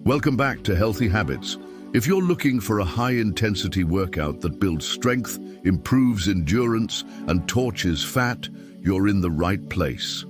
Welcome back to Healthy Habits. If you're looking for a high-intensity workout that builds strength, improves endurance, and torches fat, you're in the right place.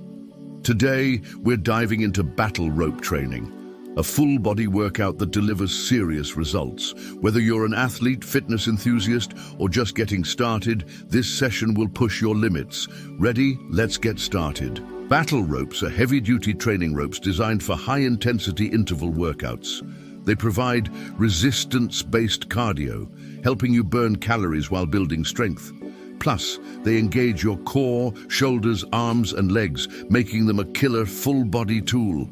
Today, we're diving into battle rope training, a full-body workout that delivers serious results. Whether you're an athlete, fitness enthusiast, or just getting started, this session will push your limits. Ready? Let's get started. Battle ropes are heavy-duty training ropes designed for high-intensity interval workouts. They provide resistance-based cardio, helping you burn calories while building strength. Plus, they engage your core, shoulders, arms, and legs, making them a killer full-body tool.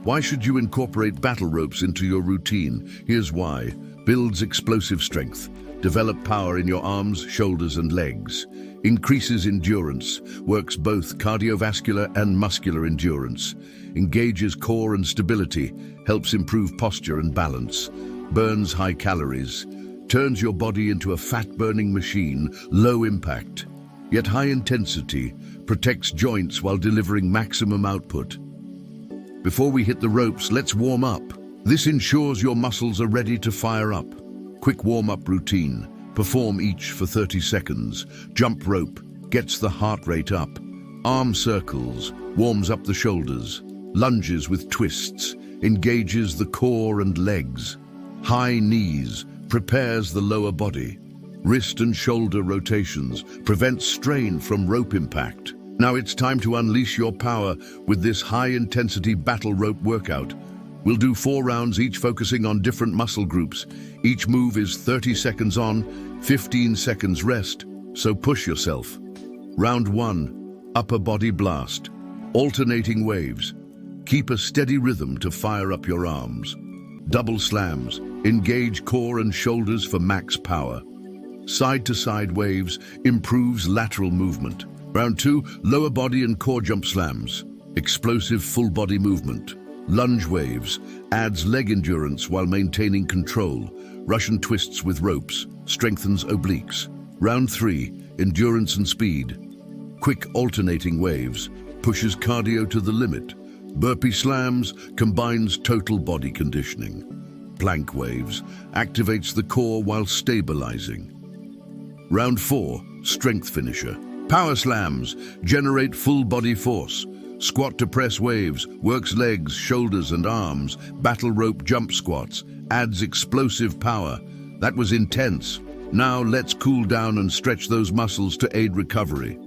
Why should you incorporate battle ropes into your routine? Here's why. Builds explosive strength. Develop power in your arms, shoulders, and legs. Increases endurance. Works both cardiovascular and muscular endurance. Engages core and stability. Helps improve posture and balance. Burns high calories. Turns your body into a fat-burning machine, low impact. Yet high intensity. Protects joints while delivering maximum output. Before we hit the ropes, let's warm up. This ensures your muscles are ready to fire up. Quick warm-up routine. Perform each for 30 seconds. Jump rope gets the heart rate up. Arm circles warms up the shoulders. Lunges with twists engages the core and legs. High knees prepares the lower body. Wrist and shoulder rotations prevents strain from rope impact. Now it's time to unleash your power with this high-intensity battle rope workout. We'll do 4 rounds, each focusing on different muscle groups. Each move is 30 seconds on, 15 seconds rest, so push yourself. Round 1, upper body blast. Alternating waves. Keep a steady rhythm to fire up your arms. Double slams. Engage core and shoulders for max power. Side-to-side waves improves lateral movement. Round 2, lower body and core jump slams. Explosive full body movement. Lunge waves adds leg endurance while maintaining control. Russian twists with ropes strengthens obliques. Round 3, endurance and speed. Quick alternating waves pushes cardio to the limit. Burpee slams combines total body conditioning. Plank waves activates the core while stabilizing. Round 4, strength finisher. Power slams generate full body force. Squat to press waves works legs, shoulders, and arms. Battle rope jump squats adds explosive power. That was intense. Now let's cool down and stretch those muscles to aid recovery.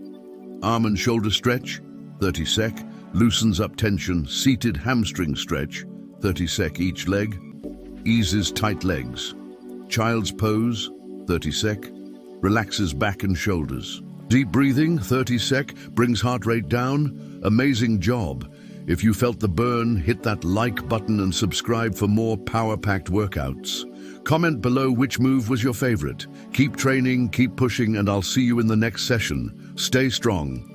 Arm and shoulder stretch, 30 sec. Loosens up tension. Seated hamstring stretch, 30 sec each leg. Eases tight legs. Child's pose, 30 sec. Relaxes back and shoulders. Deep breathing, 30 sec, brings heart rate down. Amazing job. If you felt the burn, hit that like button and subscribe for more power-packed workouts. Comment below which move was your favorite. Keep training, keep pushing, and I'll see you in the next session. Stay strong.